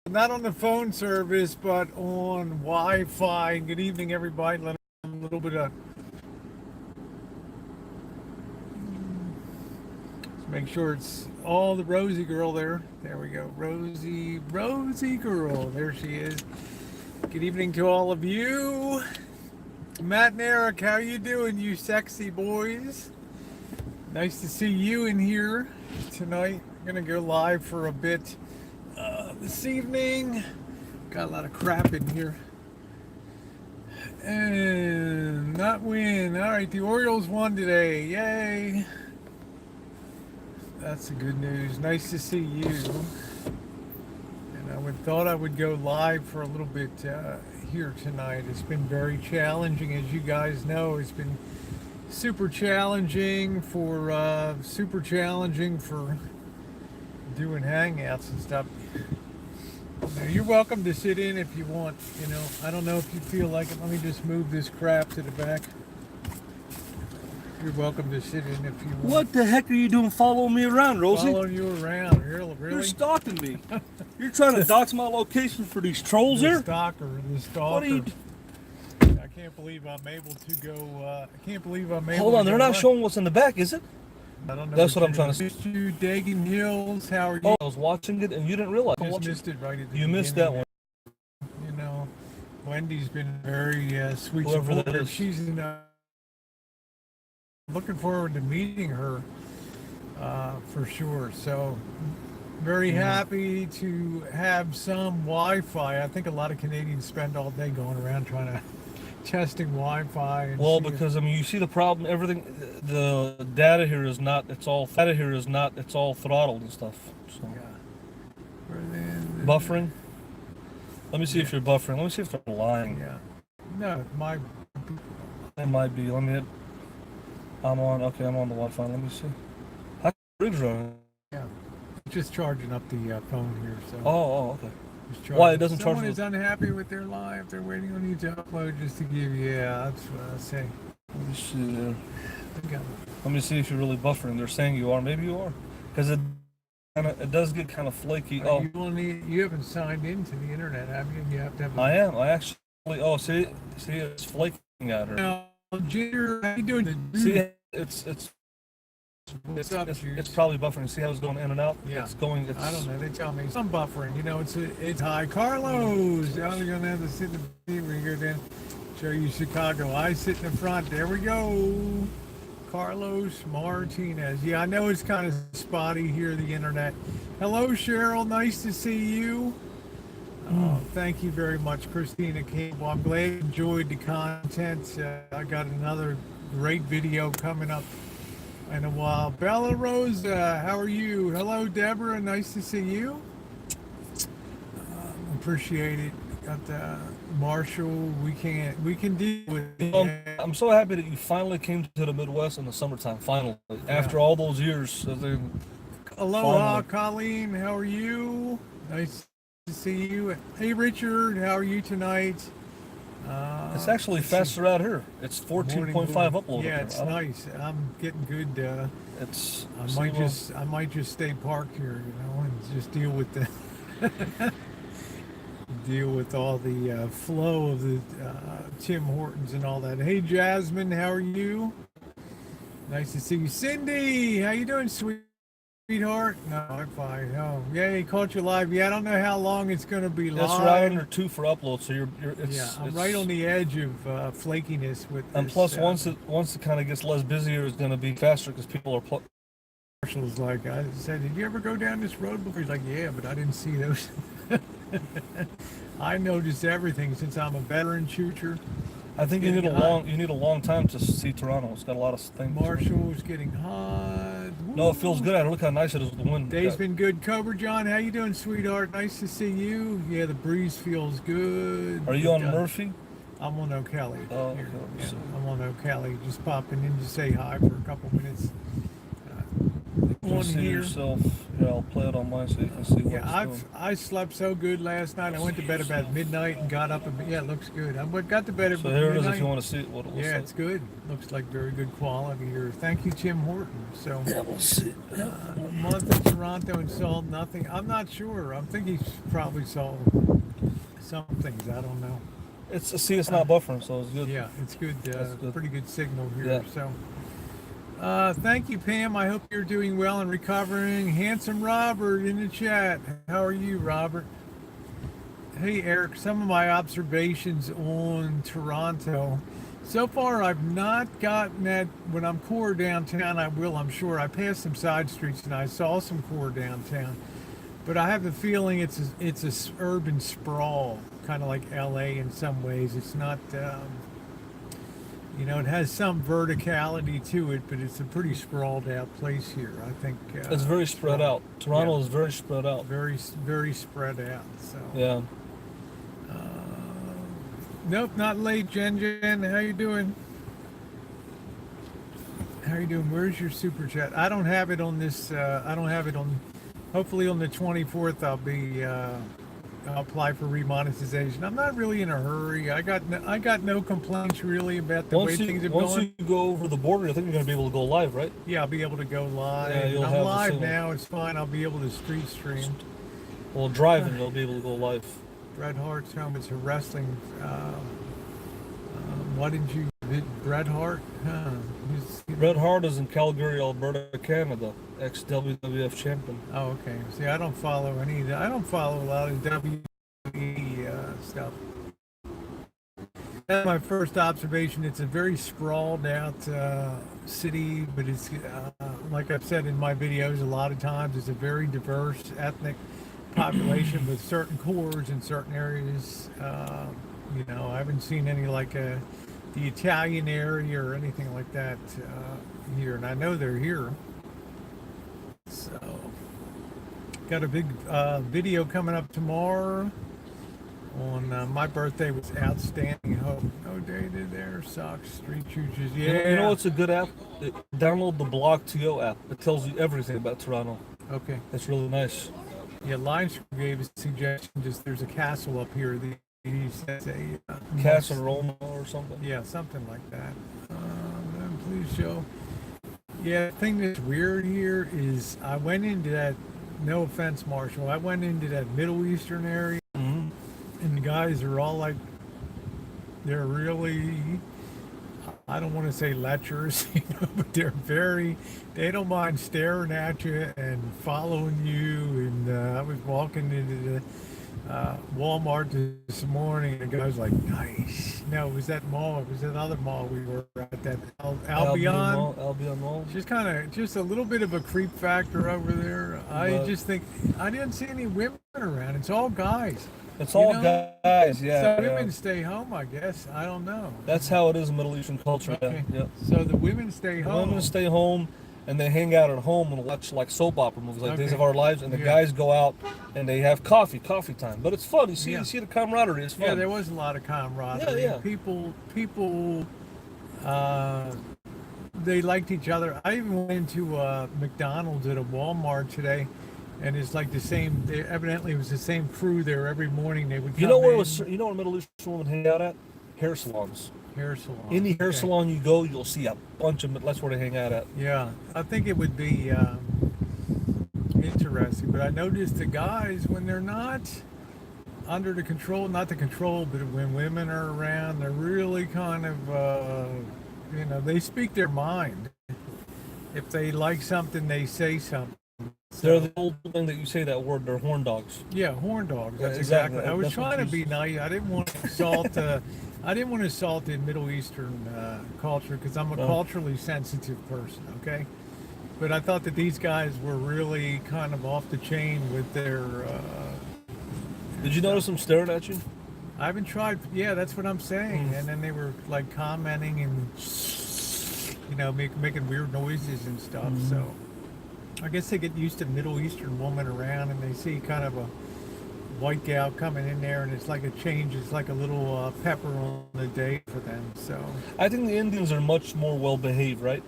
not on the phone service, but on Wi-Fi. Good evening, everybody. Let a little bit of. Let's make sure it's all the Rosie girl there. There we go, Rosie girl. There she is. Good evening to all of you. Matt and Eric, how you doing, you sexy boys? Nice to see you in here tonight. I'm gonna go live for a bit this evening. Got a lot of crap in here. And not win. All right, the Orioles won today. Yay. That's the good news. Nice to see you. And I thought I would go live for a little bit here tonight. It's been very challenging, as you guys know. It's been super challenging for doing hangouts and stuff. Now, you're welcome to sit in if you want. You know, I don't know if you feel like it. Let me just move this crap to the back. You're welcome to sit in if you want. What the heck are you doing following me around, Rosie? Following you around, really? You're stalking me. You're trying to dox my location for these trolls here? The stalker. What are you... I can't believe I'm able to go, I can't believe I'm able to Hold on, go they're not live. showing what's in the back, is it? I don't know. That's what I'm trying to say. Missed you, Dagan Hills. How are you? Oh, I was watching it and you didn't realize. Just missed it right at the You missed beginning. that one. You know, Wendy's been very sweet Whoever that supporter. is. She's in, looking forward to meeting her for sure. So very happy to have some Wi-Fi. I think a lot of Canadians spend all day going around trying to testing Wi-Fi. And Well, because I mean, you see the problem. Everything, the data here is not. It's all throttled and stuff. So buffering. Let me see if you're buffering. Let me see if they're lying. Yeah. No, It might be. Let me hit. I'm on. Okay, I'm on the Wi-Fi. Let me see. How rig running? Yeah. Just charging up the phone here. So. Oh, okay. Why it doesn't charge? Someone is unhappy with their live. They're waiting on you to upload just to give you. Yeah, that's what I say. Let me see there. Let me see if you're really buffering. They're saying you are. Maybe you are, because it does get kind of flaky. Oh, you haven't signed into the internet, have you? You have to have. I am. I actually. Oh, see, it's flaking at her. Now, Ginger, how you doing? See, it's probably buffering. See how it's going in and out? Yeah. It's going. I don't know. They tell me some buffering. You know, it's high. Carlos, now they're gonna have to sit in the seat when you go down. Show you Chicago. I sit in the front. There we go. Carlos Martinez. Yeah, I know it's kind of spotty here, the internet. Hello, Cheryl. Nice to see you. Thank you very much, Christina Campbell. I'm glad you enjoyed the content. I got another great video coming up in a while. Bella Rosa, how are you? Hello, Deborah. Nice to see you. Appreciate it. Got Marshall. We can deal with it. I'm so happy that you finally came to the Midwest in the summertime. Finally, after all those years. Aloha, Colleen. How are you? Nice to see you. Hey, Richard. How are you tonight? It's actually faster out here. It's 14.5 upload. Yeah, it's nice. I'm getting good. I might just stay parked here, you know, and just deal with all the flow of the Tim Hortons and all that. Hey, Jasmine, how are you? Nice to see you. Cindy, how you doing, sweetheart? No, I'm fine. Oh, yay, caught you live. Yeah, I don't know how long it's going to be live. That's right under 2 for upload, so I'm right on the edge of flakiness with this. And plus, once it kind of gets less busier, it's going to be faster because people are. Marshall's like, I said, did you ever go down this road before? He's like, yeah, but I didn't see those. I noticed everything since I'm a veteran shooter. I think you need a long time to see Toronto. It's got a lot of things. Marshall's getting hot. Woo. No, it feels good. Look how nice it is with the wind. Day's been good. Cobra John, how you doing, sweetheart? Nice to see you. Yeah, the breeze feels good. Are you on Murphy? I'm on O'Kelly. Oh, yeah, okay. I'm on O'Kelly. Just popping in to say hi for a couple minutes. On here. Yourself. Here, I'll play it on mine so you can see what Yeah, it's doing. I slept so good last night. I went to bed about midnight and got up and yeah, it looks good. I got to bed at So here it is midnight. if you want to see what it looks Yeah, like. it's good. Looks like very good quality here. Thank you, Tim Horton. So, Yeah, we'll see. month in Toronto and saw nothing. I'm not sure. I think he's probably saw some things. I don't know. It's not buffering, so it's good. Yeah, it's good. That's good. Pretty good signal here. Yeah. So, thank you, Pam. I hope you're doing well and recovering. Handsome Robert in the chat. How are you, Robert? Hey, Eric. Some of my observations on Toronto. So far, I've not gotten that. When I'm core downtown, I will, I'm sure. I passed some side streets and I saw some core downtown. But I have the feeling it's a urban sprawl, kind of like LA in some ways. It's not, it has some verticality to it, but it's a pretty sprawled out place here. I think It's very spread out. Toronto is very spread out. very, very spread out. So Yeah. nope, not late, Jen. How you doing? How you doing? Where's your super chat? I don't have it on this. I don't have it on. Hopefully on the 24th, I'll apply for remonetization. I'm not really in a hurry. I got no complaints really about the way things have once gone. you go over the border, I think you're going to be able to go live, right? Yeah, I'll be able to go live. Yeah, you'll have I'm the live signal. now. It's fine. I'll be able to stream. Well, driving, you'll be able to go live. Bret Hart's home. It's a wrestling. Why didn't you? Bret Hart? Huh. Bret Hart is in Calgary, Alberta, Canada. Ex-WWF champion. Oh, okay. See, I don't follow any of that. I don't follow a lot of WWE stuff. That's my first observation. It's a very sprawled out city, but it's, like I've said in my videos a lot of times, it's a very diverse ethnic population with certain cores in certain areas. I haven't seen any like the Italian area or anything like that here, and I know they're here. So, got a big video coming up tomorrow on my birthday was outstanding. Hope no data there. Socks, street chooses. Yeah. You know what's a good app? Download the Blog.to app. It tells you everything about Toronto. Okay. It's really nice. Yeah, Limescrew gave a suggestion. Just there's a castle up here. He says a Casa Roma or something. Yeah, something like that. Please show. Yeah, the thing that's weird here is I went into that. No offense, Marshall. I went into that Middle Eastern area, Mm-hmm. and the guys are all like, they're really. I don't want to say lecherous, but they don't mind staring at you and following you. And I was walking into the Walmart this morning, and the guy was like, nice. No, it was that mall. It was that other mall we were at, that Albion. Albion Mall. Just a little bit of a creep factor over there. I just think, I didn't see any women around. It's all guys. It's all guys, yeah. So women stay home, I guess. I don't know. That's how it is in Middle Eastern culture. Okay. Yeah. So the women stay The home. women stay home and they hang out at home and watch like soap opera movies like Days Okay. of Our Lives, and the Yeah. guys go out and they have coffee time. But it's fun. You see the camaraderie. It's fun. Yeah, there was a lot of camaraderie. Yeah. People, they liked each other. I even went into McDonald's at a Walmart today, and it's like the same. Evidently, it was the same crew there every morning. They would. You know where Middle Eastern women hang out at? Hair salons. Hair salon. Any hair salon you go, you'll see a bunch of them. That's where they hang out at. Yeah, I think it would be interesting. But I noticed the guys, when they're not under the control, not the control, but when women are around, they're really kind of, they speak their mind. If they like something, they say something. They're the old thing that you say that word. They're horn dogs. Yeah, horn dogs. That's exactly. I was That's what trying to you be nice. I didn't want to insult. I didn't want to assault the Middle Eastern culture because I'm a culturally sensitive person. Okay, but I thought that these guys were really kind of off the chain with their. Did you notice them staring at you? I haven't tried. Yeah, that's what I'm saying. And then they were like commenting and making weird noises and stuff. So I guess they get used to Middle Eastern woman around, and they see kind of a white gal coming in there, and it's like a change. It's like a little pepper on the day for them. So I think the Indians are much more well behaved, right?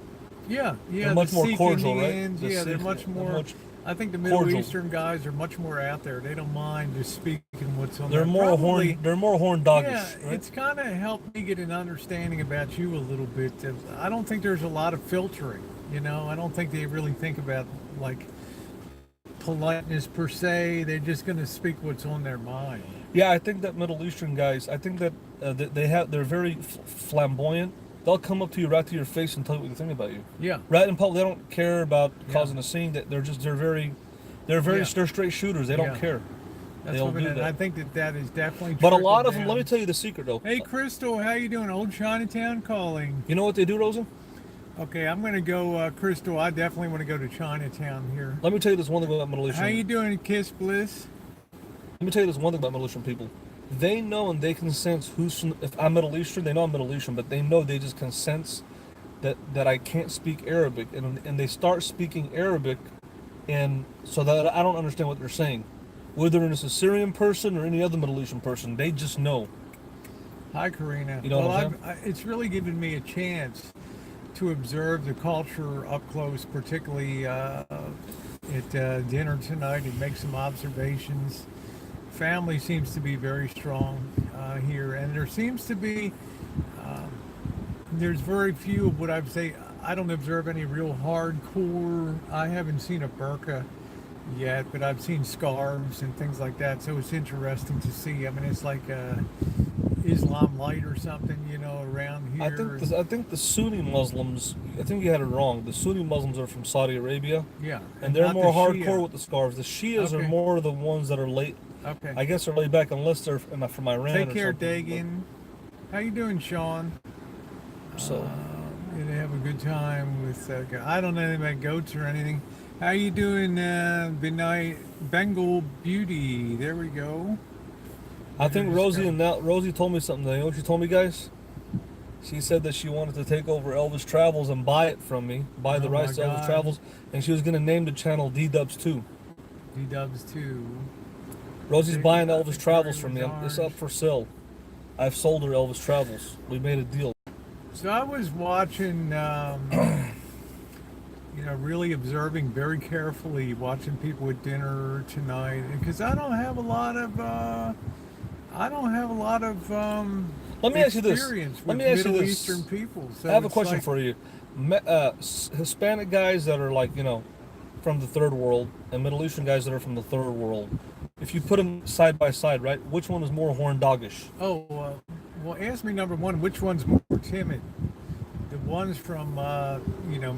yeah, They're much the more Sikh cordial, Indians, right? they're much more. I think the Middle cordial. Eastern guys are much more out there. They don't mind just speaking what's on They're there. more Probably, horn. They're more horn doggish. yeah, Right? it's kind of helped me get an understanding about you a little bit. I don't think there's a lot of filtering. You know, I don't think they really think about like politeness per se. They're just going to speak what's on their mind. Yeah, I think that Middle Eastern guys. I think that they're very flamboyant. They'll come up to you right to your face and tell you what they think about you. Yeah. Right in public, they don't care about Yeah. causing a scene. That they're very Yeah. straight shooters. They don't Yeah. care. That's They'll what do I that. think that is definitely. But a lot of trickled them. Let me down. tell you the secret though. Hey, Crystal, how you doing? Old Chinatown calling. You know what they do, Rosa? Okay, I'm gonna go, Crystal. I definitely want to go to Chinatown here. Let me tell you this one thing about Middle Eastern. How you doing, Kiss Bliss? Let me tell you this one thing about Middle Eastern people. They know and they can sense if I'm Middle Eastern, they know I'm Middle Eastern, but they know they just can sense that I can't speak Arabic, and they start speaking Arabic, and so that I don't understand what they're saying. Whether it's a Syrian person or any other Middle Eastern person, they just know. Hi, Karina. You know what I'm it's really given me a chance to observe the culture up close, particularly at dinner tonight, and make some observations. Family seems to be very strong here, and there seems to be there's very few of what I'd say. I don't observe any real hardcore. I haven't seen a burqa yet, but I've seen scarves and things like that. So it's interesting to see. I mean, it's like Islam light or something, you know, around here. I think the Sunni Muslims. I think you had it wrong. The Sunni Muslims are from Saudi Arabia, Yeah, and they're not more the hardcore Shia. with the scarves. The Shias are Okay. more the ones that are late. Okay. I guess they're laid back unless they're from Iran. Take or care, something. Dagan. How you doing, Sean? So. Gonna have a good time with. I don't know anything about goats or anything. How you doing, Bengal Beauty? There we go. I think Rosie told me something. You know what she told me, guys? She said that she wanted to take over Elvis Travels and buy it from me, buy the Oh rights my to Elvis God. Travels, and she was going to name the channel D-Dubs 2. D-Dubs too. Rosie's There buying you go. Elvis Travels from me. Victoria's It's up for sale. I've sold her Elvis Travels. We made a deal. So I was watching, really observing very carefully, watching people at dinner tonight, because I don't have a lot of, Let me ask you this. experience Let with me ask you Middle this. Eastern people. So I have a it's question like- for you. Hispanic guys that are like, from the third world, and Middle Eastern guys that are from the third world. If you put them side by side, right, which one is more horn doggish? Oh, well, ask me number one, which one's more timid? The ones from,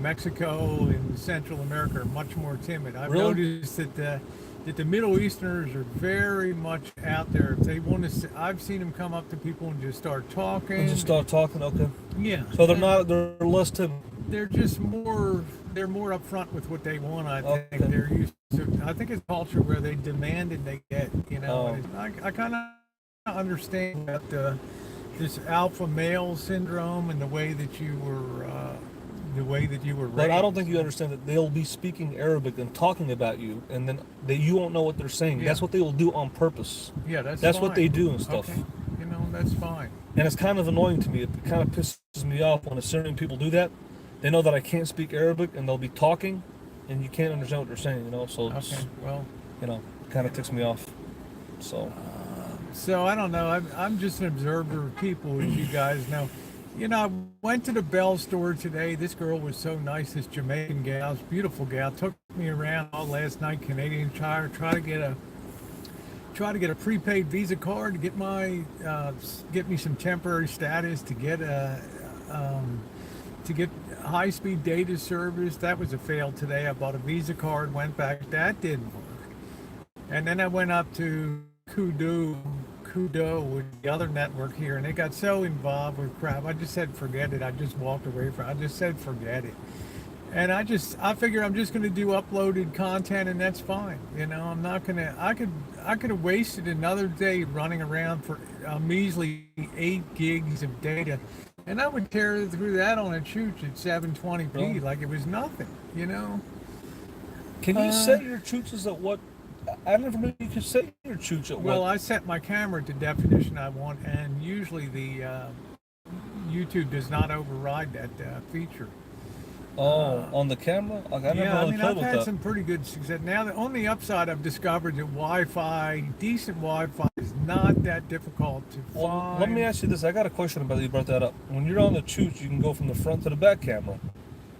Mexico and Central America are much more timid. I've Really? noticed that the Middle Easterners are very much out there. If they want to, I've seen them come up to people and just start talking. And just start talking, okay. Yeah. So they're less timid. They're just more. They're more upfront with what they want. I think Okay. they're used to. I think it's a culture where they demand and they get. Oh. And I kind of understand about this alpha male syndrome and the way that you were raised. But I don't think you understand that they'll be speaking Arabic and talking about you, and then you won't know what they're saying. Yeah. That's what they will do on purpose. Yeah, that's That's what fine. they do and stuff. Okay. That's fine. And it's kind of annoying to me. It kind of pisses me off when Assyrian people do that. They know that I can't speak Arabic, and they'll be talking, and you can't understand what they're saying. So it's, Okay. Well. kind of ticks me off. So. So I don't know. I'm just an observer of people, as you guys know. I went to the Bell store today. This girl was so nice. This Jamaican gal, this beautiful gal, took me around all last night. Canadian Tire, try to get a prepaid Visa card to get me some temporary status to get high-speed data service. That was a fail today. I bought a Visa card, went back. That didn't work. And then I went up to Kudo with the other network here, and they got so involved with crap. I just said forget it. I just walked away from it. I just said forget it. And I figure I'm just going to do uploaded content, and that's fine. I'm not going to. I could have wasted another day running around for a measly 8 gigs of data, and I would tear through that on a chooch at 720p Really? like it was nothing. Can you set your chooches at what? I never knew you could set your chooch at Well, what. I set my camera to definition I want, and usually the YouTube does not override that feature. Oh, on the camera? Like, I never Yeah, I really mean, played I've with had that. some pretty good success. Now, on the upside, I've discovered that Wi-Fi, decent Wi-Fi, is not that difficult to Well, let me find. ask you this. I got a question about you brought that up. When you're on the chooch, you can go from the front to the back camera.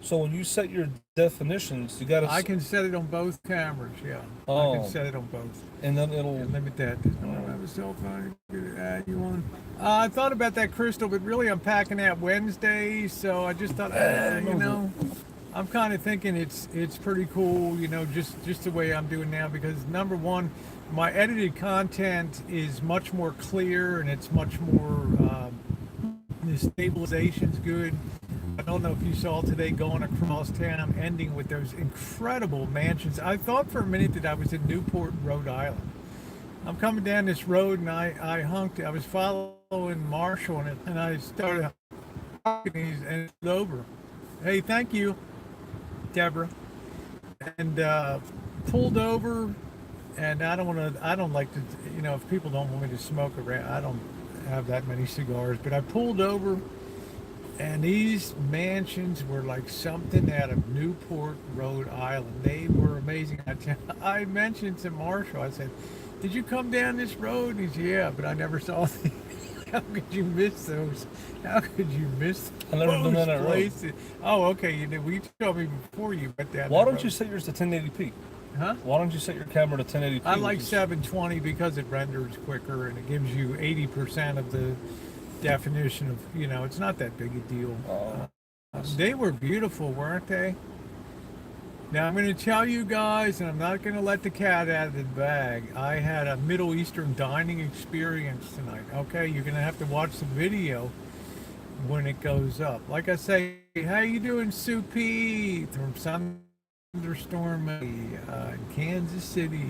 So when you set your definitions, you gotta. I can set it on both cameras. Yeah, I can Oh, set it on both. and then it'll. And limit that. Does no one have a cell phone? Could add you on? I thought about that, Crystal, but really I'm packing out Wednesday, so I just thought, I'm kind of thinking it's pretty cool, just the way I'm doing now, because number one, my edited content is much more clear and it's much more the stabilization's good. I don't know if you saw today going across town, ending with those incredible mansions. I thought for a minute that I was in Newport, Rhode Island. I'm coming down this road and I hunked. I was following Marsha and I started honking and it's over. Hey, thank you, Deborah. And pulled over, and I don't like to, if people don't want me to smoke around, I don't have that many cigars, but I pulled over, and these mansions were like something out of Newport, Rhode Island. They were amazing. I mentioned to Marshall, I said, did you come down this road? And he said, yeah, but I never saw them. How could you miss those? How could you miss I've never been down that road. places? Oh, okay. You did. Well, you told me before you went down. Why that don't road. you set yours to 1080p? Huh? Why don't you set your camera to 1080p? I like which is- 720 because it renders quicker and it gives you 80% of the definition of, it's not that big a deal. Oh. They were beautiful, weren't they? Now I'm going to tell you guys, and I'm not going to let the cat out of the bag. I had a Middle Eastern dining experience tonight. Okay, you're going to have to watch the video when it goes up. Like I say, how you doing, Soupy? From Thunderstorm in Kansas City.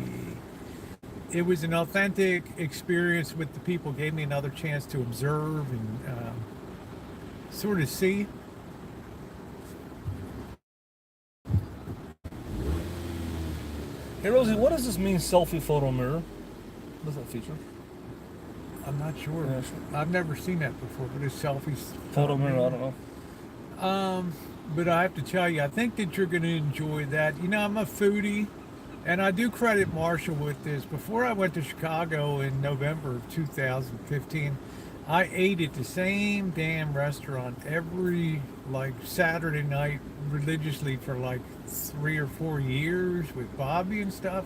It was an authentic experience with the people. Gave me another chance to observe and sort of see. Hey Rosie, what does this mean, selfie photo mirror? What is that feature? I'm not sure. Yeah, sure. I've never seen that before, but it's selfies. Photo mirror, I don't know. But I have to tell you, I think that you're going to enjoy that. I'm a foodie, and I do credit Marsha with this. Before I went to Chicago in November of 2015, I ate at the same damn restaurant every Saturday night religiously for 3 or 4 years with Bobby and stuff.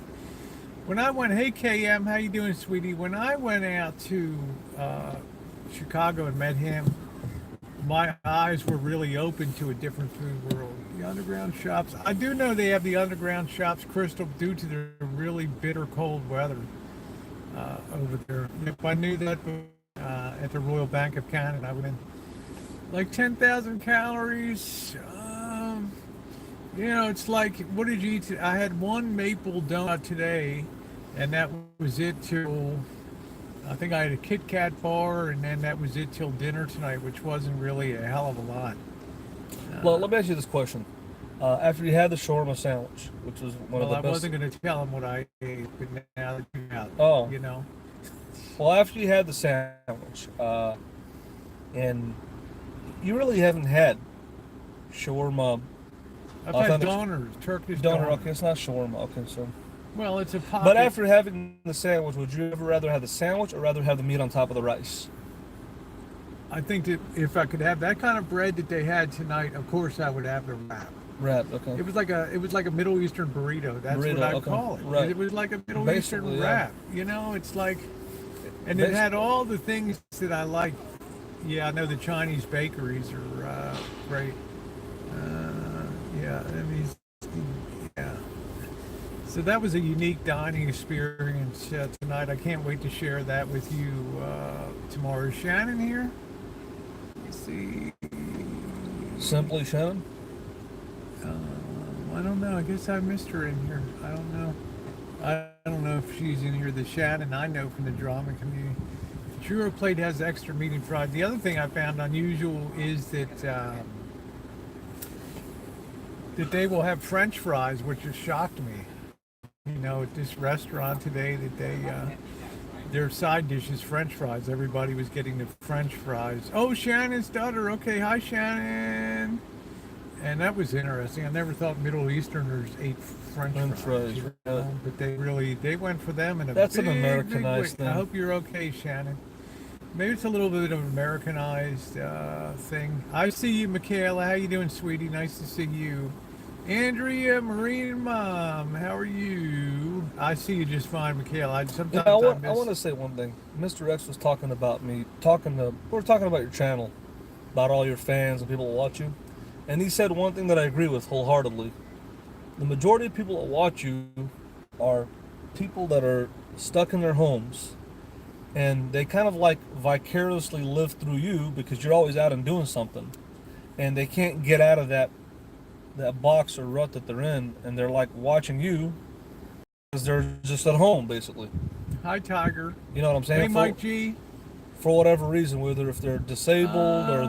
When I went, hey KM, how you doing, sweetie? When I went out to Chicago and met him, my eyes were really open to a different food world. The underground shops. I do know they have the underground shops, Crystal, due to the really bitter cold weather over there. If I knew that at the Royal Bank of Canada, I would have 10,000 calories. It's like, what did you eat? I had one maple donut today, and that was it till, I think I had a Kit Kat bar, and then that was it till dinner tonight, which wasn't really a hell of a lot. Well, let me ask you this question. After you had the shawarma sandwich, which was one of the I best... wasn't going to tell him what I ate, but now that you know, Oh. Well, after you had the sandwich, and you really haven't had shawarma... I've had donors, Turkish Doner, donors. okay, it's not shawarma, okay, so... Well, it's a pocket. But after having the sandwich, would you ever rather have the sandwich or rather have the meat on top of the rice? I think that if I could have that kind of bread that they had tonight, of course I would have the wrap. Wrap, okay. It was like a Middle Eastern burrito. That's Burrito, what I okay. call it. Right. It was like a Middle Basically, Eastern yeah. wrap. It's like, and it had all the things that I like. Yeah, I know the Chinese bakeries are great. Yeah. So that was a unique dining experience tonight. I can't wait to share that with you tomorrow. Is Shannon here? Let's see. Simply Shannon? I don't know. I guess I missed her in here. I don't know. I don't know if she's in here. The Shannon I know from the drama community. Churro Plate has extra meat and fried. The other thing I found unusual is that that they will have French fries, which has shocked me. At this restaurant today, that their side dish is French fries. Everybody was getting the French fries. Oh, Shannon's daughter. Okay, hi Shannon. And that was interesting. I never thought Middle Easterners ate French fries. But they went for them in a That's big, an Americanized big way. thing. I hope you're okay, Shannon. Maybe it's a little bit of an Americanized thing. I see you, Michaela. How you doing, sweetie? Nice to see you. Andrea, Marine Mom, how are you? I see you just fine, Michaela. I want to say one thing. Mr. X was talking about me, we're talking about your channel, about all your fans and people that watch you. And he said one thing that I agree with wholeheartedly. The majority of people that watch you are people that are stuck in their homes, and they kind of like vicariously live through you because you're always out and doing something, and they can't get out of that box or rut that they're in, and they're like watching you because they're just at home basically. Hi, Tiger. You know what I'm saying? Hey, Mike G. For whatever reason, whether if they're disabled or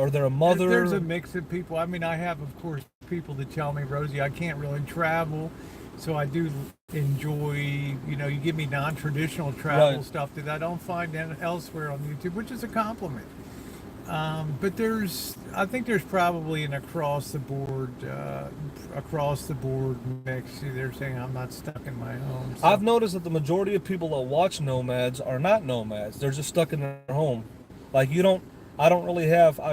they're a mother. There's a mix of people. I mean, I have, of course, people that tell me, Rosie, I can't really travel, so I do enjoy, you give me non-traditional travel stuff that I don't find elsewhere on YouTube, which is a compliment. But I think there's probably an across the board mix. They're saying I'm not stuck in my home. So. I've noticed that the majority of people that watch Nomads are not Nomads. They're just stuck in their home. Like I've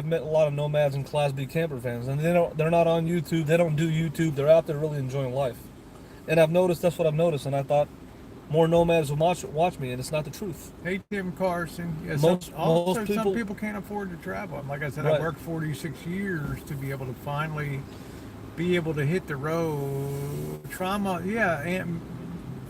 met a lot of Nomads and Class B camper fans, and they're not on YouTube. They don't do YouTube. They're out there really enjoying life. And that's what I've noticed, and I thought more Nomads will watch me, and it's not the truth. Hey, Tim Carson. Yeah, most people, some people can't afford to travel. Like I said, I worked 46 years to be able to finally be able to hit the road. Trauma, yeah.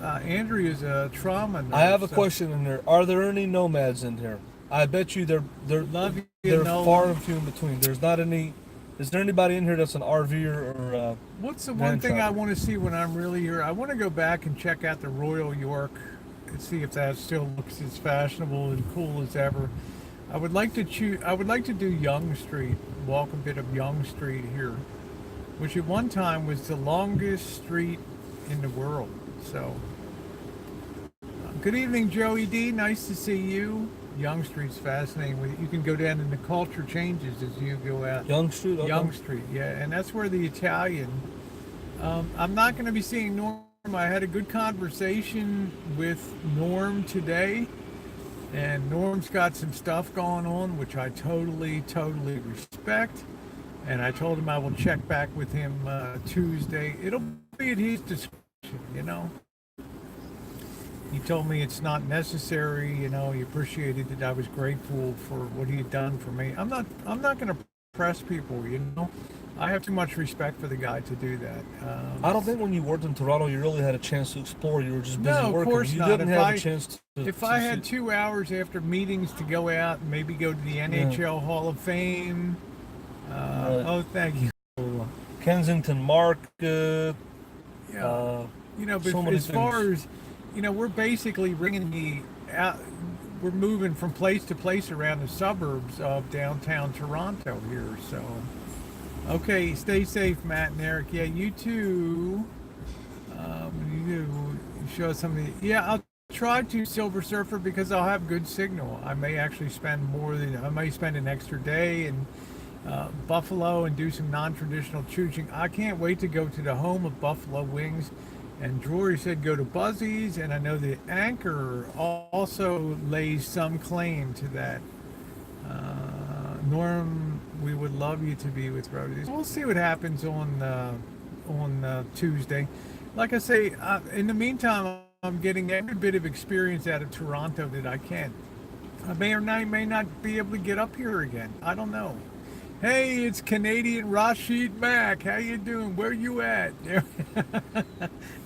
Andrea's a trauma nurse. I have a question in there. Are there any Nomads in here? I bet you they're far and few in between. There's not any. Is there anybody in here that's an RVer or what's the one thing I want to see when I'm really here? I want to go back and check out the Royal York and see if that still looks as fashionable and cool as ever. I would like to do Young Street, walk a bit of Young Street here, which at one time was the longest street in the world. So, good evening, Joey D. Nice to see you. Young Street's fascinating. You can go down and the culture changes as you go out. Young Street? Okay. Young Street, yeah. And that's where the Italian... I'm not going to be seeing Norm. I had a good conversation with Norm today. And Norm's got some stuff going on, which I totally respect. And I told him I will check back with him Tuesday. It'll be at his discretion, He told me it's not necessary, he appreciated it. I was grateful for what he had done for me. I'm not going to press people, I have too much respect for the guy to do that. I don't think when you worked in Toronto, you really had a chance to explore. You were just busy working. No, of course you not. didn't have a chance to... If I had 2 hours after meetings to go out and maybe go to the NHL Hall of Fame. Oh, thank you. Kensington Market. Yeah. But so as far as... we're basically bringing the out. We're moving from place to place around the suburbs of downtown Toronto here. So, okay, stay safe, Matt and Eric. Yeah, you too. You show us some of the. Yeah, I'll try to Silver Surfer because I'll have good signal. I may actually spend an extra day in Buffalo and do some non-traditional choosing. I can't wait to go to the home of Buffalo Wings. And Drury said go to Buzzy's, and I know the Anchor also lays some claim to that. Norm, we would love you to be with Rosie. We'll see what happens on Tuesday. Like I say, in the meantime, I'm getting every bit of experience out of Toronto that I can. I may not be able to get up here again. I don't know. Hey, it's Canadian Rashid Mack. How you doing? Where you at?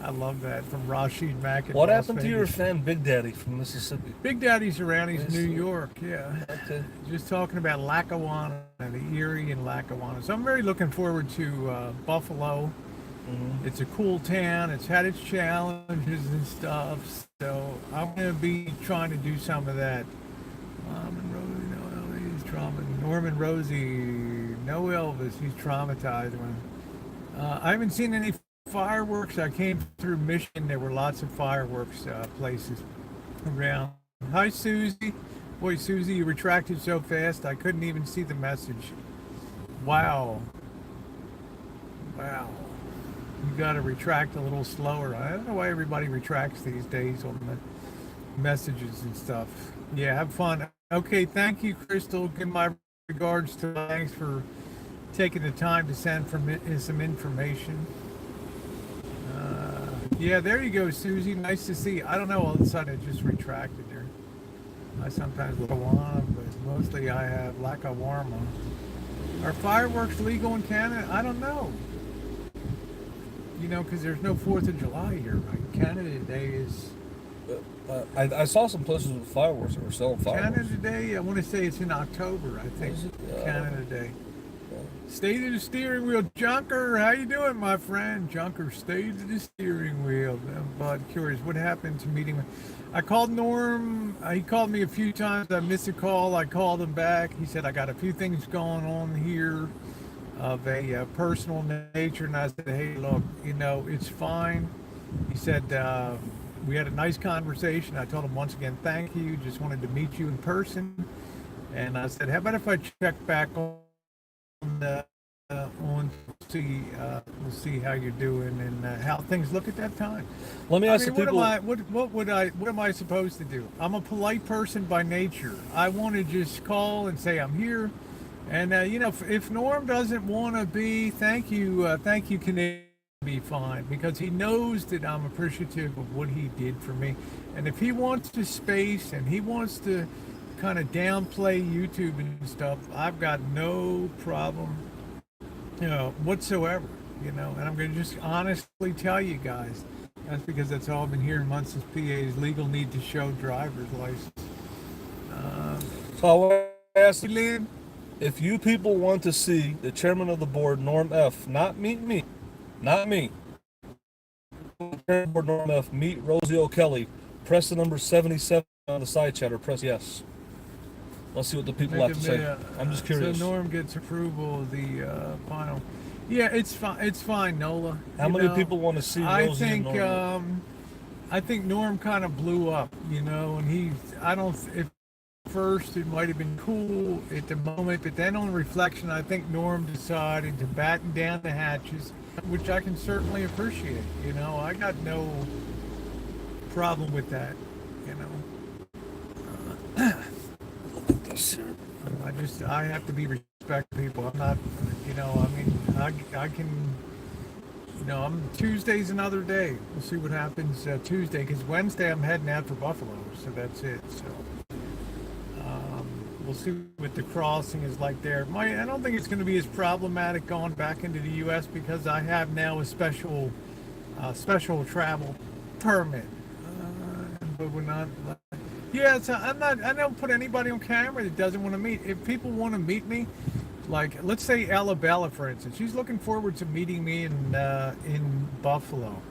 I love that from Rashid Mack. What happened to your fan Big Daddy from Mississippi? Big Daddy's around. He's in New York. Yeah. Okay. Just talking about Lackawanna, the Erie and Lackawanna. So I'm very looking forward to Buffalo. Mm-hmm. It's a cool town. It's had its challenges and stuff. So I'm going to be trying to do some of that. Norman Rosie, no Elvis, he's traumatized. I haven't seen any fireworks. I came through Michigan, there were lots of fireworks places around. Hi, Susie. Boy, Susie, you retracted so fast, I couldn't even see the message. Wow. Wow. You got to retract a little slower. I don't know why everybody retracts these days on the messages and stuff. Yeah, have fun. Okay, thank you, Crystal. Give my regards to. Thanks for taking the time to send some information. Yeah, there you go, Susie. Nice to see you. I don't know. All of a sudden, it just retracted there. I sometimes go on, but mostly I have lack of warm on. Are fireworks legal in Canada? I don't know. You know, because there's no 4th of July here, right? Canada Day is... I saw some places with fireworks that were selling fireworks. Canada Day, I want to say it's in October, I think. Canada Day. Stay to the steering wheel, Junker. How you doing, my friend? Junker, stay to the steering wheel. But curious, what happened to meeting with... I called Norm. He called me a few times. I missed a call. I called him back. He said, I got a few things going on here of a personal nature. And I said, hey, look, you know, it's fine. He said, we had a nice conversation. I told him once again, thank you. Just wanted to meet you in person. And I said, how about if I check back on we'll see how you're doing and how things look at that time. Let me ask the people. What am I supposed to do? I'm a polite person by nature. I want to just call and say I'm here, and you know, if Norm doesn't want to be, thank you, can be fine, because he knows that I'm appreciative of what he did for me, and if he wants to space and he wants to kind of downplay YouTube and stuff, I've got no problem, you know, whatsoever, you know. And I'm going to just honestly tell you guys, that's because that's all I've been hearing months since PA's legal need to show driver's license. So I want to ask you, if you people want to see the chairman of the board, Norm F., not me, chairman of the board, Norm F., meet Rosie O'Kelly, press the number 77 on the side chat, or press yes. Let's see what the people have to say. I'm just curious. So Norm gets approval of the final. Yeah, it's fine. It's fine, Nola. How many people want to see Rosie and Norm? I think Norm kind of blew up, you know, and if first it might have been cool at the moment, but then on reflection, I think Norm decided to batten down the hatches, which I can certainly appreciate. You know, I got no problem with that, you know. I have to be respect people. I'm not, you know, I mean, I can, you know, Tuesday's another day. We'll see what happens Tuesday, because Wednesday I'm heading out for Buffalo, so that's it. So we'll see what the crossing is like there. I don't think it's going to be as problematic going back into the U.S. because I have now a special travel permit, but we're not. Yeah, so I don't put anybody on camera that doesn't want to meet. If people want to meet me, like let's say Ella Bella, for instance, she's looking forward to meeting me in Buffalo.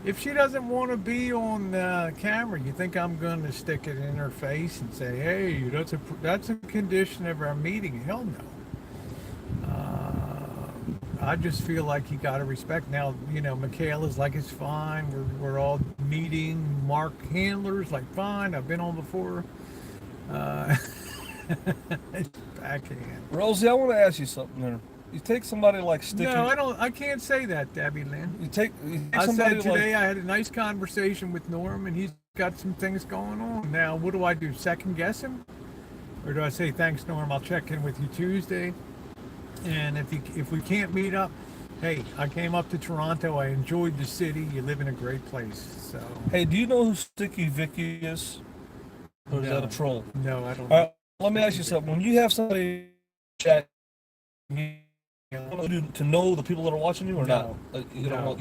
If she doesn't want to be on camera, you think I'm going to stick it in her face and say, "Hey, that's a condition of our meeting"? Hell no. I just feel like you got to respect. Now, you know, Michaela's like, it's fine. We're all meeting. Mark Handler's like, fine. I've been on before. It's backhand. Rosie, I want to ask you something there. You take somebody like Sticky. No, I can't say that, Debbie Lynn. You take I somebody said today like, I had a nice conversation with Norm, and he's got some things going on. Now, what do I do? Second guess him? Or do I say, thanks, Norm, I'll check in with you Tuesday? And if we can't meet up, hey, I came up to Toronto. I enjoyed the city. You live in a great place. So. Hey, do you know who Sticky Vicky is? Or is that a troll? No, I don't. All right, let me ask you something. When you have somebody chat, to know the people that are watching you or No. not?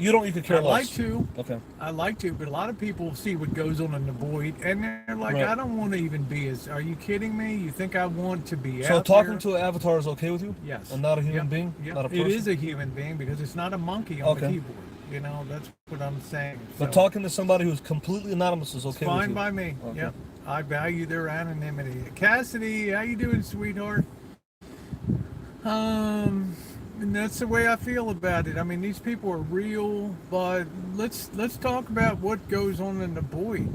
You could care I less. like to. Okay. I like to, but a lot of people see what goes on in the void, and they're like, Right. I don't want to even be as. Are you kidding me? You think I want to be So out talking there? to an avatar is okay with you? Yes. And not a human Yep. being? Yep. Not a person? It is a human being because it's not a monkey on the Okay. keyboard. You know, that's what I'm saying. But So, talking to somebody who's completely anonymous is okay with fine you? by me. Okay. Yep. I value their anonymity. Cassidy, how you doing, sweetheart? And that's the way I feel about it. I mean, these people are real, but let's talk about what goes on in the void.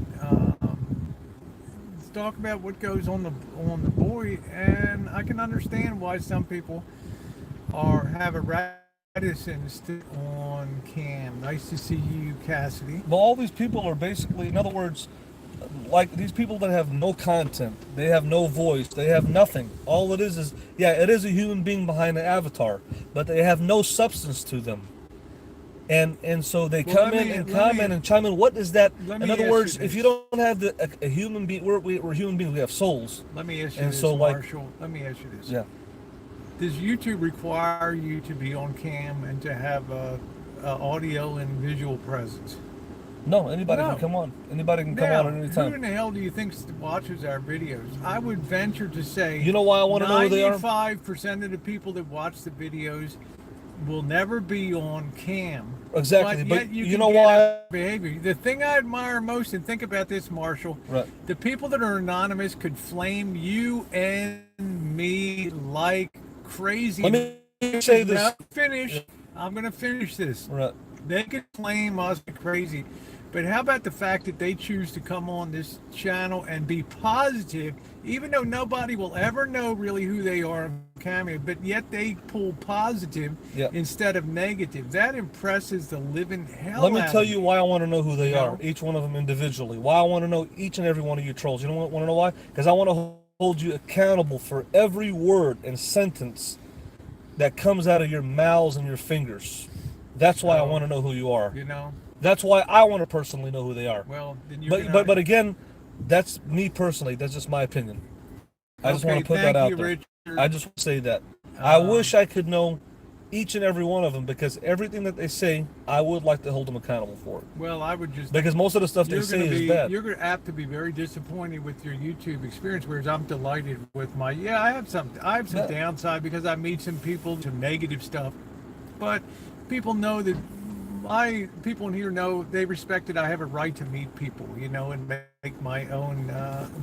Let's talk about what goes on the void, and I can understand why some people have a Edison's on cam. Nice to see you, Cassidy. But all these people are basically, in other words, like these people that have no content, they have no voice, they have nothing. All it is, yeah, it is a human being behind an avatar, but they have no substance to them. And so they come in and comment and chime in. What is that? In other words, if you don't have a human being, we're human beings. We have souls. Let me ask you And this, so, like- Marshall. Let me ask you this. Yeah. Does YouTube require you to be on cam and to have a audio and visual presence? No, anybody No. can come on. Anybody can come Now, on at any who time. in the hell do you think watches our videos? I would venture to say, You know why I want to know who they are? 95% of the people that watch the videos will never be on cam. Exactly, but yet you can know get why- out behavior. The thing I admire most, and think about this, Marshall. Right. The people that are anonymous could flame you and me like crazy. Let me say this. Now, finish. I'm going to finish this. Right. They could claim us crazy, but how about the fact that they choose to come on this channel and be positive, even though nobody will ever know really who they are on camera, but yet they pull positive Yeah. instead of negative. That impresses the living hell Let me out tell of you why I want to know who they You are, know? each one of them individually. Why I want to know each and every one of you trolls. You know what? Want to know why? Because I want to hold you accountable for every word and sentence that comes out of your mouths and your fingers. That's why I So, want to know who you are. You know, That's why I want to personally know who they are. well, then you're But again, that's me personally. That's just my opinion. I just want to put that out there. Richard. I just want to say that. I Um, wish I could know each and every one of them, because everything that they say, I would like to hold them accountable for it. Well, I would just Because most of the stuff they you're say gonna is be, bad. You're going to have to be very disappointed with your YouTube experience, whereas I'm delighted with my. Yeah, I have some Yeah. downside because I meet some people, some negative stuff, but people know that my people in here know they respect that I have a right to meet people, you know, and make my own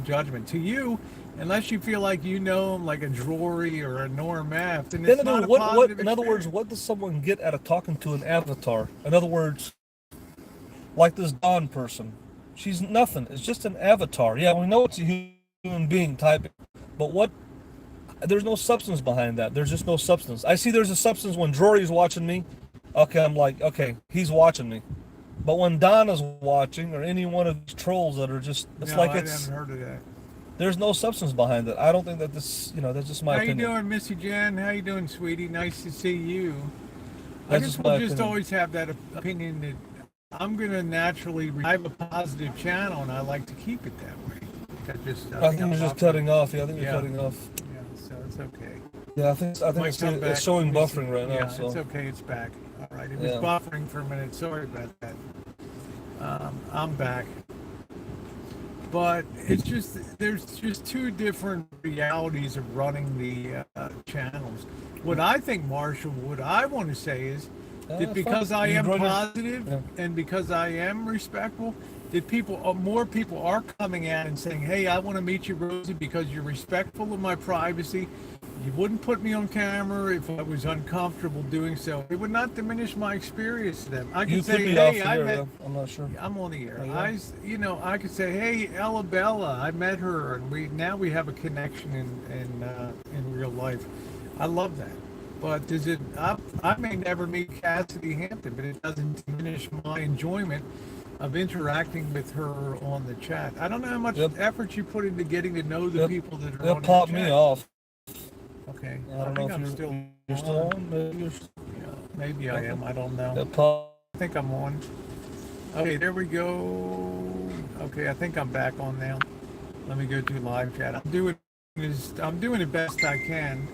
judgment. To you, unless you feel like you know them like a Drury or a Norm F, then it's not a positive in other words, experience. what does someone get out of talking to an avatar? In other words, like this Dawn person, she's nothing. It's just an avatar. Yeah, we know it's a human being typing, but what? There's no substance behind that. There's just no substance. I see there's a substance when Drury's watching me. Okay, I'm like, okay, he's watching me. But when Donna's watching, or any one of these trolls that are just, it's No, like I it's, haven't heard of that. there's no substance behind it. I don't think that this, that's just my How opinion. you doing, Missy Jenn? How you doing, sweetie? Nice to see you. I That's guess just we'll my just opinion. always have that opinion that I'm going to naturally. I have a positive channel, and I like to keep it that way. I think you're just cutting off. Yeah, I think you're Yeah. cutting off. Yeah, so it's okay. Yeah, I think Might it's, come back. it's showing Let me see. buffering right now. Yeah, So it's okay. It's back. All right. It was Yeah. buffering for a minute. Sorry about that. I'm back. But it's just there's just two different realities of running the channels. What I think, Marshall, what I want to say is that because I am positive Yeah. and because I am respectful, that more people are coming out and saying, "Hey, I want to meet you, Rosie, because you're respectful of my privacy. You wouldn't put me on camera if I was uncomfortable doing so. It would not diminish my experience to them. I could You say, could be off hey, the I air. met, Yeah, I'm not sure. I'm on the air. Oh, yeah. I could say, hey, Ella Bella, I met her, and we have a connection in real life. I love that. But does it? I may never meet Cassidy Hampton, but it doesn't diminish my enjoyment of interacting with her on the chat. I don't know how much Yep. effort you put into getting to know the people that are They'll on pop the me chat. off. Okay. I don't know think if I'm you're still still on. Maybe you're Yeah, maybe I am. I don't know. they'll pop. I think I'm on. Okay, there we go. Okay, I think I'm back on now. Let me go to live chat. I'm doing the best I can.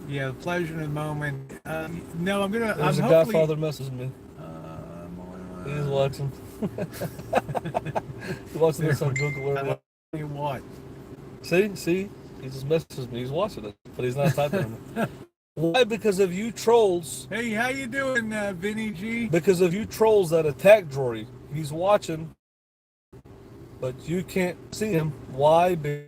Yeah, the pleasure in the moment. No, I'm There's a hopefully. Godfather messaging me. He's watching. He's watching this on Google. Tell you what? See, he just messaged me. He's watching it, but he's not typing it. Why? Because of you trolls. Hey, how you doing, Vinny G? Because of you trolls that attack Jory. He's watching, but you can't see him. Why? Because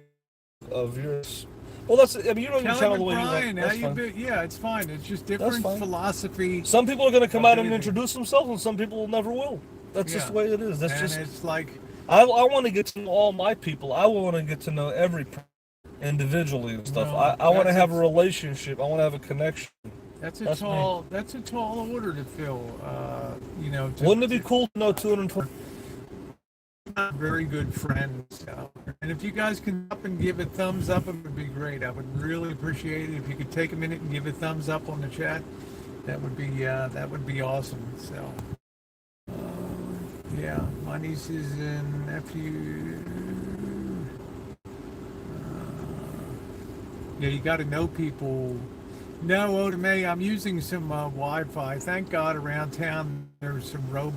of yours. Well, that's. I mean, you know your channel the way you Brian, like. how That's you fine. been? Yeah, it's fine. It's just That's different fine. philosophy. Some people are going to come out and Okay. introduce themselves, and some people never will. That's just Yeah. the way it is. That's And just. it's like, I want to get to know all my people. I want to get to know every individually and stuff. No, I want to that's have a ex- relationship. I want to have a connection. That's That's me. that's a tall order to fill. You know, Wouldn't it be cool to know 220? very good friends. And if you guys can up and give a thumbs up, it would be great. I would really appreciate it if you could take a minute and give a thumbs up on the chat. That would be awesome. So, yeah, my nieces and nephew. Yeah, you got to know people. No, Otame, I'm using some Wi-Fi. Thank God around town there's some Rhode.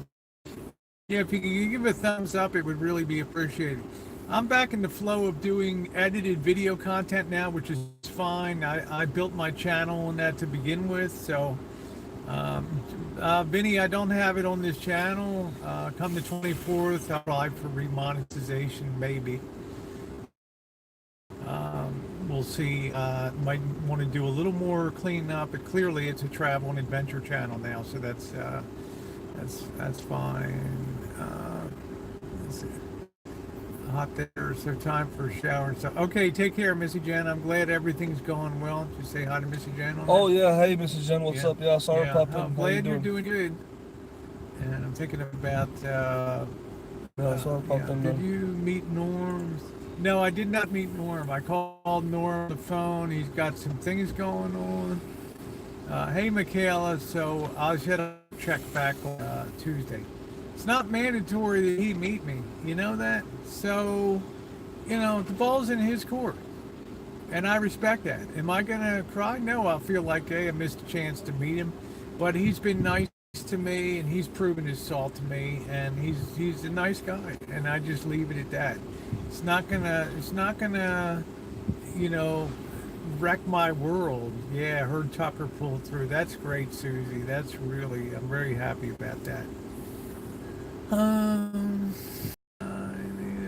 Yeah, if you can give a thumbs up, it would really be appreciated. I'm back in the flow of doing edited video content now, which is fine. I built my channel on that to begin with, so Vinny, I don't have it on this channel. Come the 24th, I'll apply for remonetization, maybe. We'll see. Might want to do a little more cleanup, but clearly it's a travel and adventure channel now, so that's fine. Let's see. Hot there, so time for a shower and stuff. Okay, take care, Missy Jenn. I'm glad everything's going well. Just say hi to Missy Jenn. Oh yeah, hey Mrs. Jen, what's up? Yeah, sorry yeah. about that. I'm glad you're doing good. And I'm thinking about. Sorry about them. Did you meet Norm? No, I did not meet Norm. I called Norm on the phone. He's got some things going on. Hey, Michaela. So I should check back on Tuesday. It's not mandatory that he meet me. You know that? So, you know, the ball's in his court. And I respect that. Am I going to cry? No, I'll feel like, hey, I missed a chance to meet him. But he's been nice to me, and he's proven his salt to me, and he's a nice guy. And I just leave it at that. It's not gonna, you know, wreck my world. Yeah, heard Tucker pulled through. That's great, Susie. That's really, I'm very happy about that. It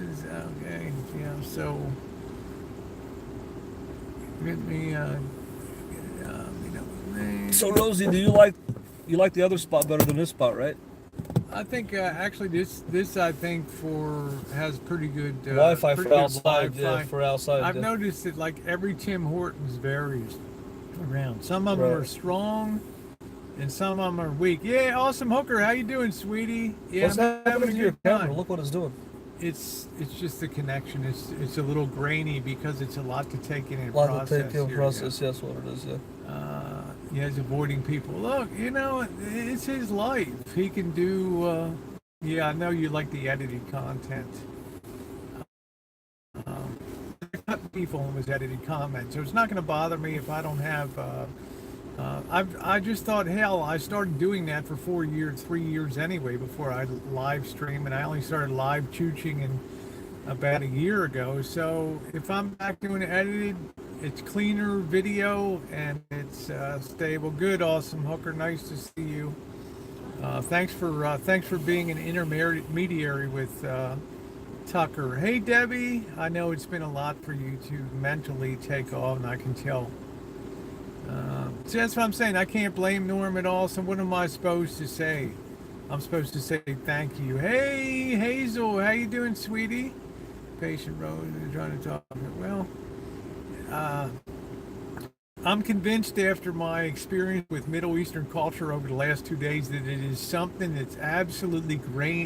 is okay. Yeah. So, get me. So Rosie, do you like the other spot better than this spot, right? I think actually this I think has pretty good Wi-Fi pretty for good outside. Wi-Fi. Yeah, for outside. I've yeah. noticed that like every Tim Hortons varies around. Some of them are strong, and some of them are weak. Yeah, awesome hooker. How you doing, sweetie? Yeah, What's I'm having a to your good camera? time. Look what it's doing. It's just the connection. It's a little grainy because it's a lot to take in and A lot process. to take in here, process. Yeah. That's what it is. Yeah. Yeah, he's avoiding people. Look, you know, it's his life. He can do. Yeah, I know you like the edited content. I cut people on his edited comment, so it's not going to bother me if I don't have. I just thought, hell, I started doing that for 3 years anyway before I live stream, and I only started live chooching in about a year ago. So if I'm back doing edited, it's cleaner video and it's stable. Good, awesome hooker. Nice to see you. Thanks for being an intermediary with Tucker. Hey Debbie, I know it's been a lot for you to mentally take off, and I can tell. So that's what I'm saying. I can't blame Norm at all. So what am I supposed to say? I'm supposed to say thank you. Hey Hazel, how you doing, sweetie? Patient Rose trying to talk. Well, I'm convinced after my experience with Middle Eastern culture over the last 2 days that it is something that's absolutely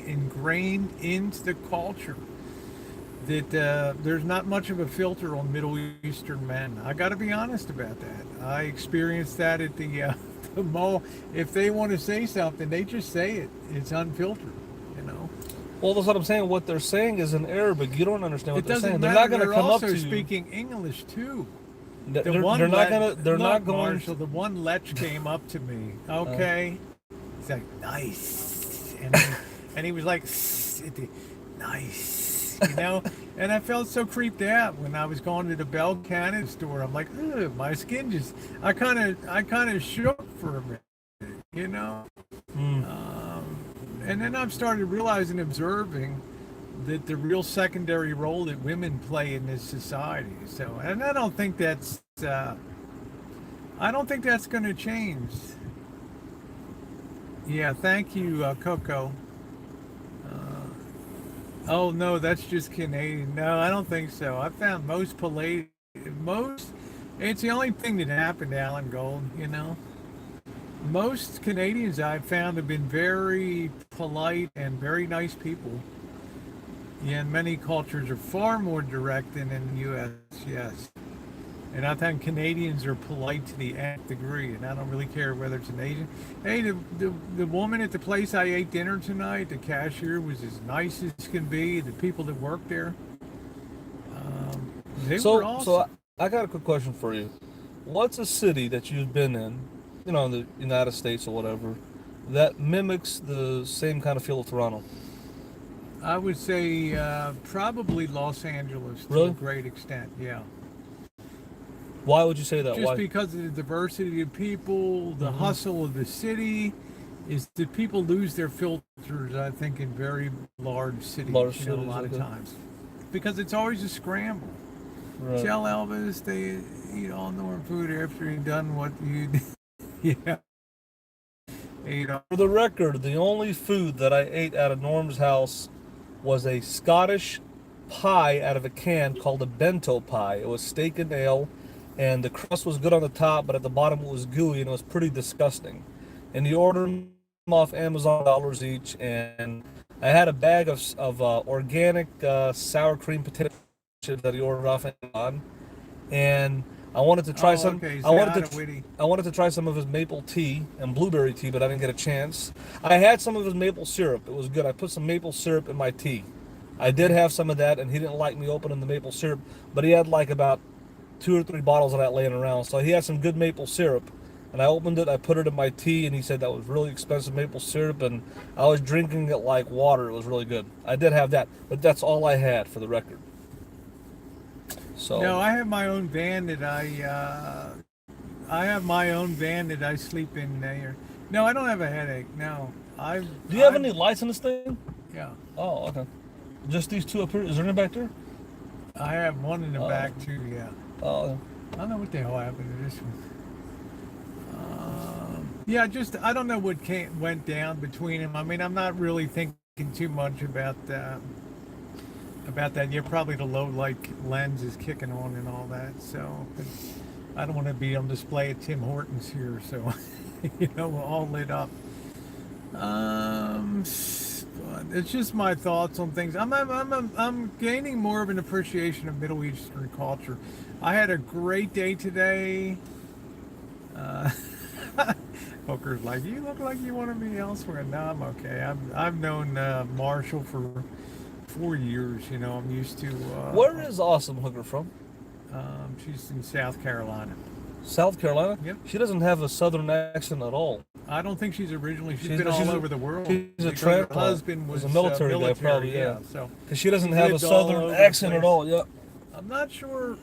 ingrained into the culture. That there's not much of a filter on Middle Eastern men. I got to be honest about that. I experienced that at the mall. If they want to say something, they just say it. It's unfiltered, you know. Well, that's what I'm saying. What they're saying is in Arabic. You don't understand what they're saying. They're not going to come up to you. They're also speaking English too. They're not going. Marshall, the one lech came up to me. Okay, he's like nice, and he was like nice, you know. And I felt so creeped out when I was going to the Bell Cannon store. I'm like, ugh, my skin just. I kind of shook for a minute, you know. And then I've started realizing, observing that the real secondary role that women play in this society. So, and I don't think that's going to change. Yeah, thank you, Coco. Oh no, that's just Canadian. No, I don't think so. I found most. It's the only thing that happened to Alan Gold, you know. Most Canadians I've found have been very polite and very nice people. Yeah, and many cultures are far more direct than in the U.S. Yes. And I think Canadians are polite to the nth degree, and I don't really care whether it's an Asian. Hey, the woman at the place I ate dinner tonight, the cashier, was as nice as can be. The people that work there, they were awesome. So I got a quick question for you. What's a city that you've been in, in the United States or whatever, that mimics the same kind of feel of Toronto? I would say probably Los Angeles to Really? a great extent. Yeah. Why would you say that? Just Why? because of the diversity of people, the hustle of the city, is that people lose their filters, I think, in very large cities, Large a cities, lot of okay. times. Because it's always a scramble. Right. Tell Elvis they eat all Northern food after you've done what you yeah. Ate all. For the record, the only food that I ate at a Norm's house was a Scottish pie out of a can called a bento pie. It was steak and ale, and the crust was good on the top, but at the bottom it was gooey and it was pretty disgusting. And you order them off Amazon dollars each, and I had a bag of organic sour cream potato chips that he ordered off Amazon, and I wanted to try some. Okay, I wanted so to. I wanted to try some of his maple tea and blueberry tea, but I didn't get a chance. I had some of his maple syrup. It was good. I put some maple syrup in my tea. I did have some of that, and he didn't like me opening the maple syrup, but he had like about 2 or 3 bottles of that laying around. So he had some good maple syrup, and I opened it. I put it in my tea, and he said that was really expensive maple syrup, and I was drinking it like water. It was really good. I did have that, but that's all I had, for the record. So No, I have my own van that I have my own van that I sleep in there. No, I don't have a headache. No, I. do you have any lights in this thing? Yeah, Oh, okay. Just these two up here. Is there any back there? I have one in the back too. Yeah. Oh, I don't know what the hell happened to this one. Yeah, just I don't know what went down between them. I mean, I'm not really thinking too much about that. Yeah, probably the low light lens is kicking on and all that. So, but I don't want to be on display at Tim Hortons here. So, we're all lit up. But it's just my thoughts on things. I'm gaining more of an appreciation of Middle Eastern culture. I had a great day today. Hooker's like, you look like you want to be elsewhere. No, I'm okay. I've known Marshall for 4 years. I'm used to. where is Awesome Hooker from? She's in South Carolina. South Carolina? Yep. She doesn't have a southern accent at all. I don't think she's originally. She's been all over the world. She's a because her transplant. husband was a military, guy, military. probably, yeah. So Because she doesn't She have a lived all southern over the accent at place. all. Yeah. I'm not sure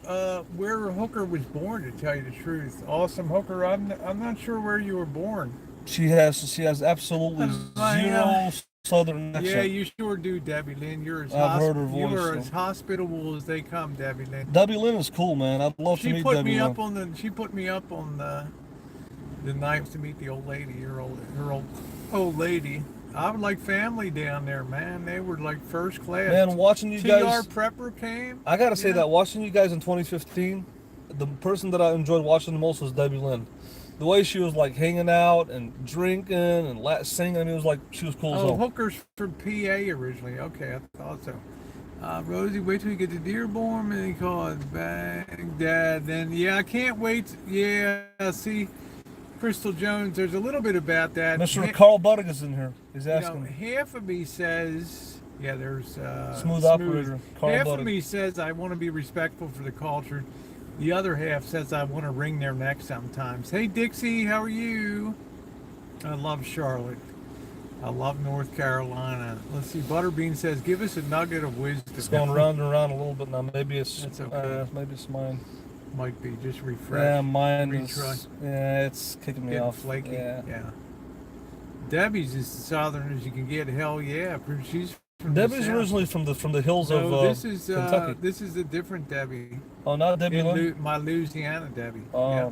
where Hooker was born, to tell you the truth. Awesome Hooker, I'm not sure where you were born. She has absolutely zero southern accent. Yeah, you sure do, Debbie Lynn. You're as I've heard her you voice, are so. as hospitable as they come, Debbie Lynn. Debbie Lynn is cool, man. I'd love to She meet put Debbie me Lynn. up on the. She put me up on the night to meet the old lady. Her old lady. I was like family down there, man. They were like first class. Man, watching you TR guys. Prepper came. I gotta say that watching you guys in 2015, the person that I enjoyed watching the most was Debbie Lynn. The way she was like hanging out and drinking and singing, I mean, it was like she was cool as Oh, hell. Hooker's from PA originally. Okay, I thought so. Rosie, wait till you get to Dearborn and he calls Baghdad. Then, yeah, I can't wait. Yeah, see, Crystal Jones, there's a little bit about that. Mr. Carl Buddig is in here. He's asking. Half of me says, yeah, there's Smooth operator, Carl Half Buddig. of me says I want to be respectful for the culture. The other half says I want to wring their neck sometimes. Hey, Dixie, how are you? I love Charlotte. I love North Carolina. Let's see. Butterbean says, give us a nugget of wisdom. It's going round and round a little bit now. Maybe it's That's okay. maybe it's mine. Might be. Just refresh. Yeah, mine Retry. is. Yeah, it's kicking me Getting off. flaky. Yeah. Debbie's as southern as you can get. Hell yeah. She's from Debbie's the south. originally from the hills of Kentucky. This is a different Debbie. Oh, not Debbie Lynn? My Louisiana Debbie. Oh. Yeah.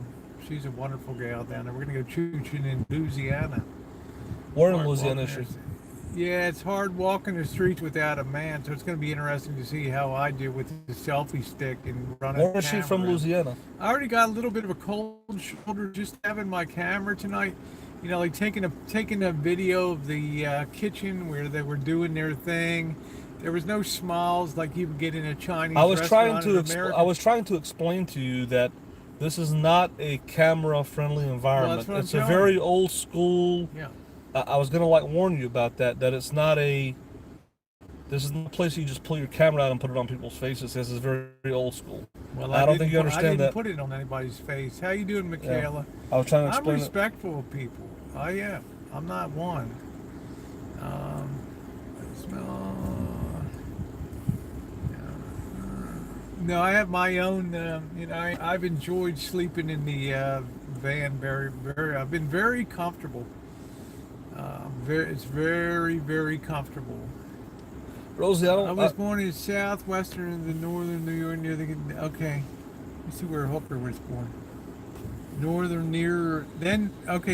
She's a wonderful gal down there. We're gonna go choo-chooing in Louisiana. Where in Hard Louisiana walking is she? Yeah, it's hard walking the streets without a man, so it's going to be interesting to see how I do with the selfie stick and running. Where is she from, Louisiana? I already got a little bit of a cold shoulder just having my camera tonight. you know, like taking a video of the kitchen where they were doing their thing. There was no smiles like you would get in a Chinese restaurant in America. I was trying to explain to you that this is not a camera-friendly environment. Well, It's a very old school. Yeah. I was gonna like warn you about that. That it's not a. This is not a place you just pull your camera out and put it on people's faces. This is very, very old school. Well, I don't think you understand I didn't that. Put it on anybody's face. How you doing, Michaela? I was trying to I'm explain respectful of people. I am. I'm not one. No, I have my own. You know, I've enjoyed sleeping in the van. I've been very comfortable. It's very, very comfortable. Rosie, I was born in southwestern of the northern New York near the. Okay, let's see where Hooker was born. Northern near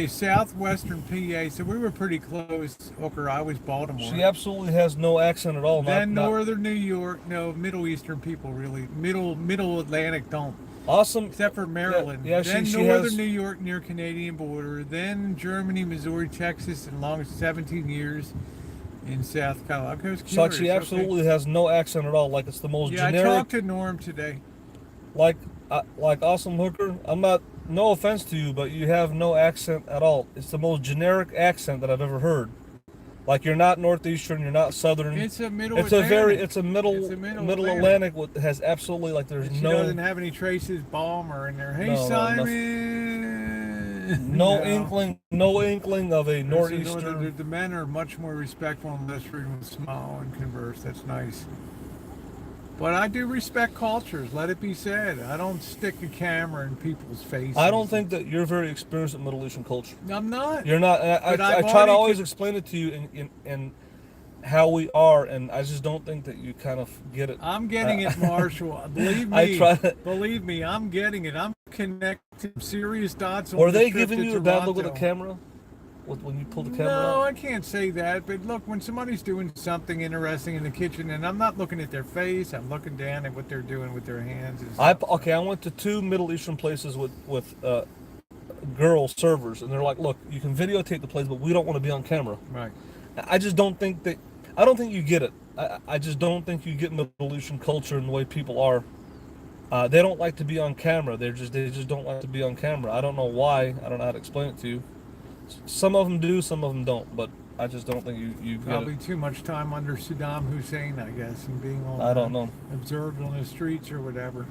southwestern PA. So we were pretty close. Hooker, I was Baltimore. she absolutely has no accent at all. Then northern New York, no, Middle Eastern people really. Middle Atlantic don't. Awesome. Except for Maryland. Yeah, then she northern has... New York near Canadian border. Then Germany, Missouri, Texas, and longest 17 years in South Carolina. So she absolutely has no accent at all. Like it's the most generic. I talked to Norm today. Like Awesome Hooker. I'm not. No offense to you, but you have no accent at all. It's the most generic accent that I've ever heard. Like you're not northeastern, you're not southern. It's a middle. It's a middle Atlantic. Has absolutely like there's she no. Doesn't have any traces Balmer in there. Hey Simon. No inkling of a northeastern. The men are much more respectful and less rude and smile and converse. That's nice. But I do respect cultures. Let it be said. I don't stick a camera in people's faces. I don't think that you're very experienced in Middle Eastern culture. I'm not. You're not. I try to always explain it to you in how we are, and I just don't think that you kind of get it. I'm getting it, Marshall. Believe me. Believe me, I'm getting it. I'm connecting serious dots. Were they giving you a bad look at the camera? When you pull the camera out? No, I can't say that. But look, when somebody's doing something interesting in the kitchen, and I'm not looking at their face, I'm looking down at what they're doing with their hands. I went to 2 Middle Eastern places with girl servers, and they're like, "Look, you can videotape the place, but we don't want to be on camera." Right. I just don't think that. I don't think you get it. I just don't think you get Middle Eastern culture and the way people are. They don't like to be on camera. They just don't like to be on camera. I don't know why. I don't know how to explain it to you. Some of them do, some of them don't, but I just don't think you probably too much time under Saddam Hussein, I guess, and being observed on the streets or whatever.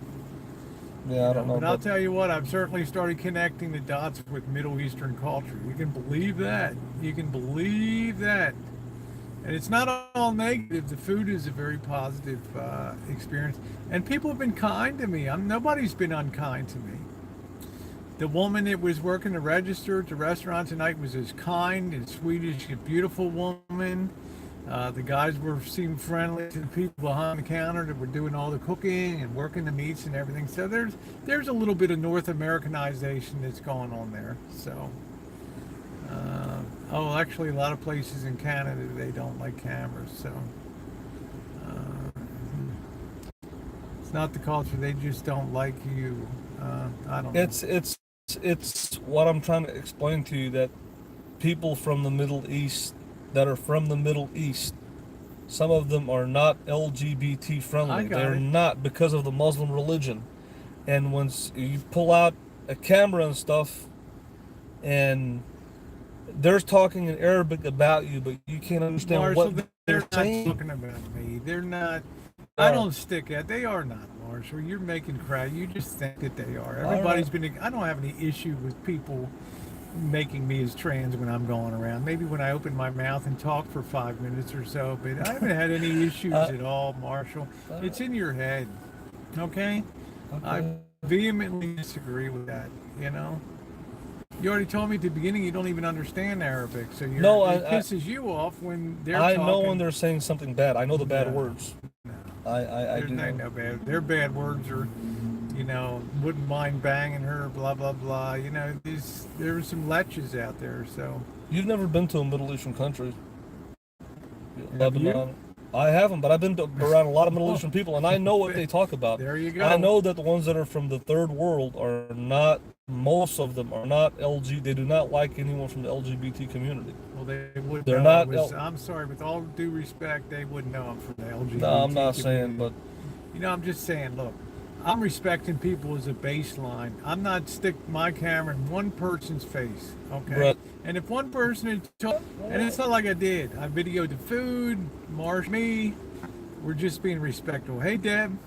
Yeah, I don't know. But I'll tell you what, I've certainly started connecting the dots with Middle Eastern culture. You can believe that. You can believe that. And it's not all negative. The food is a very positive experience, and people have been kind to me. Nobody's been unkind to me. The woman that was working the register at the restaurant tonight was as kind and sweet as a beautiful woman. The guys seemed friendly to the people behind the counter that were doing all the cooking and working the meats and everything. So there's a little bit of North Americanization that's going on there. So, actually, a lot of places in Canada they don't like cameras. So it's not the culture; they just don't like you. I don't know. It's what I'm trying to explain to you, that people from the Middle East that are from the Middle East, some of them are not LGBT friendly. They're not, because of the Muslim religion. And once you pull out a camera and stuff, and they're talking in Arabic about you, but you can't understand Marshall, what they're saying. Not talking about me. They're not. I don't stick at. They are not, Marshall. You're making crap. You just think that they are. Everybody's been. I don't have any issue with people making me as trans when I'm going around. Maybe when I open my mouth and talk for 5 minutes or so, but I haven't had any issues at all, Marshall. It's in your head. Okay? I vehemently disagree with that. You know. You already told me at the beginning you don't even understand Arabic, so it pisses you off when they're talking. I know when they're saying something bad. I know the bad words. No. I do. No bad. Their bad words are, wouldn't mind banging her, blah blah blah. There were some leches out there. So you've never been to a Middle Eastern country, Lebanon? I haven't, but I've been around a lot of Middle Eastern people, and I know what they talk about. There you go. I know that the ones that are from the third world are not. Most of them are not LG. They do not like anyone from the LGBT community. Well, they would. They're know. not. I'm sorry, with all due respect, they wouldn't know I'm from the LGBT. No, I'm not community. saying, but You know, I'm just saying. Look, I'm respecting people as a baseline. I'm not stick my camera in one person's face. Okay. Right. And if one person had told, and it's not like I did. I videoed the food, Marsha, me. We're just being respectful. Hey, Deb.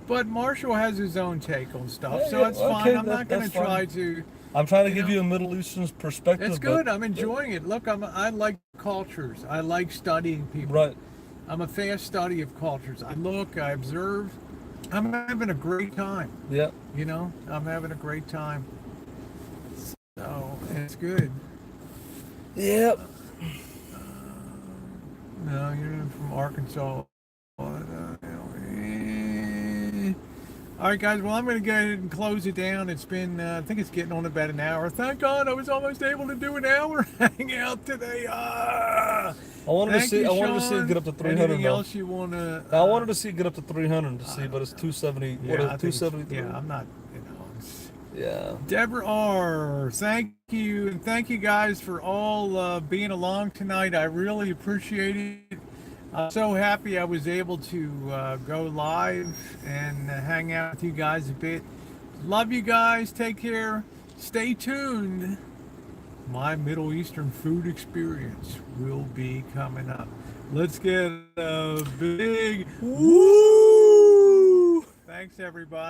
But Marshall has his own take on stuff, so it's fine. okay, I'm not going to that's fine. try to. I'm trying to You give know? you a Middle Eastern perspective. It's good. I'm enjoying it. Look, I like cultures. I like studying people. Right. I'm a fast study of cultures. I look, I observe. I'm having a great time. Yeah. You know, I'm having a great time. So it's good. Yep. No, you're from Arkansas. All right, guys. Well, I'm going to go ahead and close it down. It's been, I think it's getting on about an hour. Thank God I was almost able to do an hour hangout today. I wanted to see it get up to 300. Anything else you want to? I wanted to see it get up to 300 to see, but it's 270. Yeah, What is I it? think 273? yeah, I'm not. You know. It's, Yeah. Deborah R. Thank you, and thank you guys for all being along tonight. I really appreciate it. I'm so happy I was able to go live and hang out with you guys a bit. Love you guys. Take care. Stay tuned. My Middle Eastern food experience will be coming up. Let's get a big woo! Thanks, everybody.